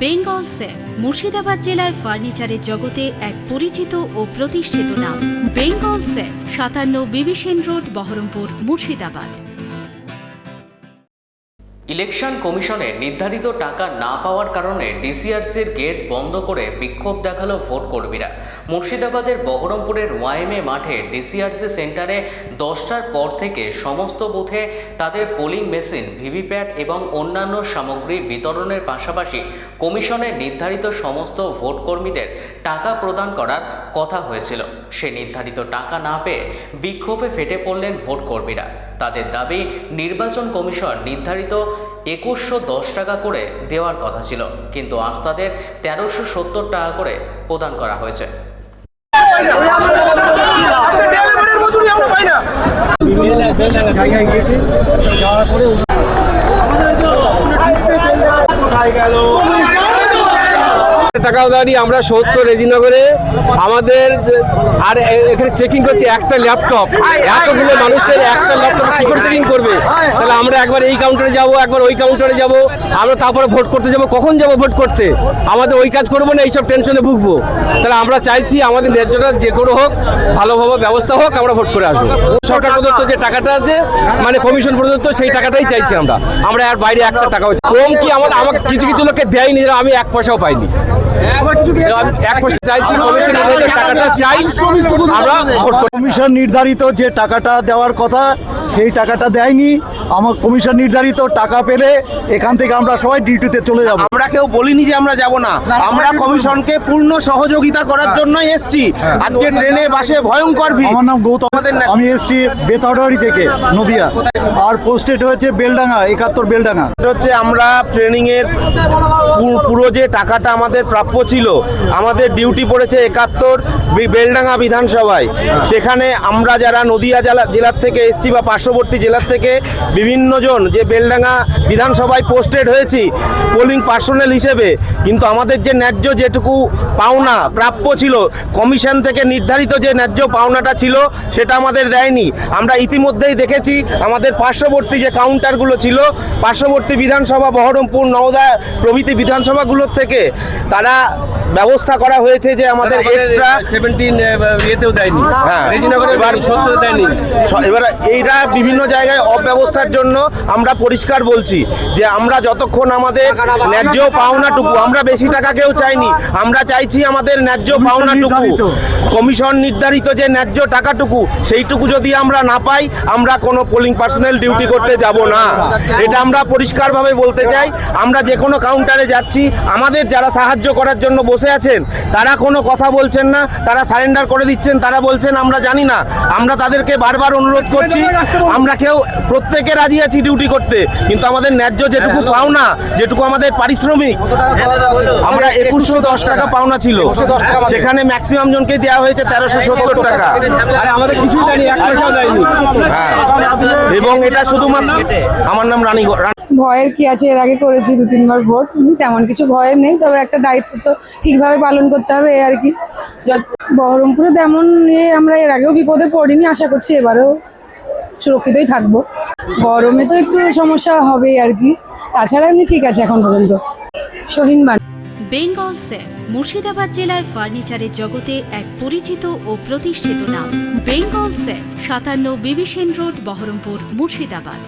Bengal safe Murshidabad জেলায় ফার্নিচারের জগতে এক পরিচিত ও প্রতিষ্ঠিত নাম। বেঙ্গল সেফ 57 বিবি সেন রোড, বহরমপুর, মুর্শিদাবাদ। ইলেকশন কমিশনের নির্ধারিত টাকা না পাওয়ার কারণে ডিসিআরসির গেট বন্ধ করে বিক্ষোভ দেখালো ভোট কর্মীরা। মুর্শিদাবাদের বহরমপুরের ওয়াইএমএ মাঠে ডিসিআরসি সেন্টারে 10টার পর থেকে সমস্ত বুথে তাদের পোলিং মেশিন, ভিভিপ্যাট এবং অন্যান্য সামগ্রী বিতরণের পাশাপাশি কমিশনের নির্ধারিত সমস্ত ভোট কর্মীদের টাকা প্রদান করার কথা হয়েছিল। সে নির্ধারিত টাকা না পেয়ে বিক্ষোভে ফেটে পড়লেন ভোট কর্মীরা। তাদের দাবি, নির্বাচন কমিশন নির্ধারিত 2110 টাকা করে দেওয়ার কথা ছিল, কিন্তু আজ তাদের 1370 টাকা করে প্রদান করা হয়েছে। টাকাও দেয়নি। আমরা 70 রেজিনগরে আমাদের আর এখানে চেকিং করছে একটা ল্যাপটপ, এতগুলো মানুষের একটা ল্যাপটপ কি করে চেকিং করবে? তাহলে আমরা একবার এই কাউন্টারে যাব, একবার ওই কাউন্টারে যাব, আমরা তারপরে ভোট করতে যাব। কখন যাব ভোট করতে? আমাদের ওই কাজ করবো না, এইসব টেনশনে ভুগবো? তাহলে আমরা চাইছি আমাদের ন্যায্যটা যে কোনো হোক, ভালোভাবে ব্যবস্থা হোক, আমরা ভোট করে আসবো। সরকার প্রদত্ত যে টাকাটা আছে, মানে কমিশন প্রদত্ত, সেই টাকাটাই চাইছি আমরা আর বাইরে একটা টাকা হচ্ছে কম কি আমাকে কিছু কিছু লোককে দেয়নি, আমি 1 পয়সাও পাইনি। কমিশন নির্ধারিত যে টাকাটা দেওয়ার কথা সেই টাকাটা দেয়নি। আমার কমিশন নির্ধারিত টাকা পেলে এখান থেকে আমরা সবাই ডিউটিতে চলে যাব। আমরা কেউ বলিনি যে আমরা যাব না, আমরা কমিশনকে পূর্ণ সহযোগিতা করার জন্য এসছি। আজকে ট্রেনে বাসে ভয়ঙ্কর ভিড়। আমার নাম গৌতম, আমি এসছি বেতাড়ারি থেকে, নদিয়া, আর পোস্টেড হয়েছে বেলডাঙ্গা, 71 বেলডাঙ্গা। এটা হচ্ছে আমরা ট্রেনিং এর পুরো যে টাকাটা আমাদের প্রাপ্য ছিল, আমাদের ডিউটি পড়েছে 71 বেলডাঙ্গা বিধানসভায়। সেখানে আমরা যারা নদিয়া জেলার থেকে এসছি বা পার্শ্ববর্তী জেলার থেকে বিভিন্ন জন যে বেলডাঙ্গা বিধানসভায় পোস্টেড হয়েছি পোলিং পার্সোনেল হিসেবে, কিন্তু আমাদের যে ন্যায্য যেটুকু পাওনা প্রাপ্য ছিল, কমিশন থেকে নির্ধারিত যে ন্যায্য পাওনাটা ছিল সেটা আমাদের দেয়নি। আমরা ইতিমধ্যেই দেখেছি আমাদের পার্শ্ববর্তী যে কাউন্টারগুলো ছিল, পার্শ্ববর্তী বিধানসভা বহরমপুর, নওদা প্রভৃতি বিধানসভাগুলোর থেকে তারা ব্যবস্থা করা হয়েছে যে আমাদের এক্সট্রা 17 ইয়েতেও দেয়নি, এবার এইটা বিভিন্ন জায়গায় অব্যবস্থার জন্য আমরা পরিষ্কার বলছি যে আমরা যতক্ষণ আমাদের ন্যায্য পাওনাটুকু, আমরা বেশি টাকা কেউ চাইনি, আমরা চাইছি আমাদের ন্যায্য পাওনাটুকু, কমিশন নির্ধারিত যে ন্যায্য টাকাটুকু সেইটুকু যদি আমরা না পাই, আমরা কোনো পোলিং পার্সোনেল ডিউটি করতে যাব না। এটা আমরা পরিষ্কারভাবে বলতে চাই। আমরা যে কোনো কাউন্টারে যাচ্ছি, আমাদের যারা সাহায্য করার জন্য বসে আছেন তারা কোনো কথা বলছেন না, তারা সারেন্ডার করে দিচ্ছেন, তারা বলছেন আমরা জানি না। আমরা তাদেরকে বারবার অনুরোধ করছি, আমরা কেউ প্রত্যেকে রাজি আছি ডিউটি করতে, কিন্তু আমাদের ন্যায্য যেটুকু পাওনা, যেটুকু আমাদের পারিশ্রমিক, আমরা 2110 টাকা পাওনা ছিল, সেখানে ম্যাক্সিমাম জনকে দেওয়া হয়েছে 1370 টাকা। এবং এটা শুধুমাত্র, আমার নাম রানী। ভয়ের কি আছে? এর আগে করেছি 2-3 বার ভোট, তেমন কিছু ভয়ের নেই, তবে একটা দায়িত্ব তো ঠিকভাবে পালন করতে হবে, এই আর কি। বহরমপুরে তেমন আমরা এর আগেও বিপদে পড়িনি, আশা করছি এবারেও সুরক্ষিতই থাকবো। গরমে তো একটু সমস্যা হবেই আর কি, তাছাড়া এমনি ঠিক আছে এখন পর্যন্ত। শহীন বান। বেঙ্গল সেফ মুর্শিদাবাদ জেলায় ফার্নিচারের জগতে এক পরিচিত ও প্রতিষ্ঠিত নাম। বেঙ্গল সেফ 57 বিবি সেন রোড, বহরমপুর, মুর্শিদাবাদ।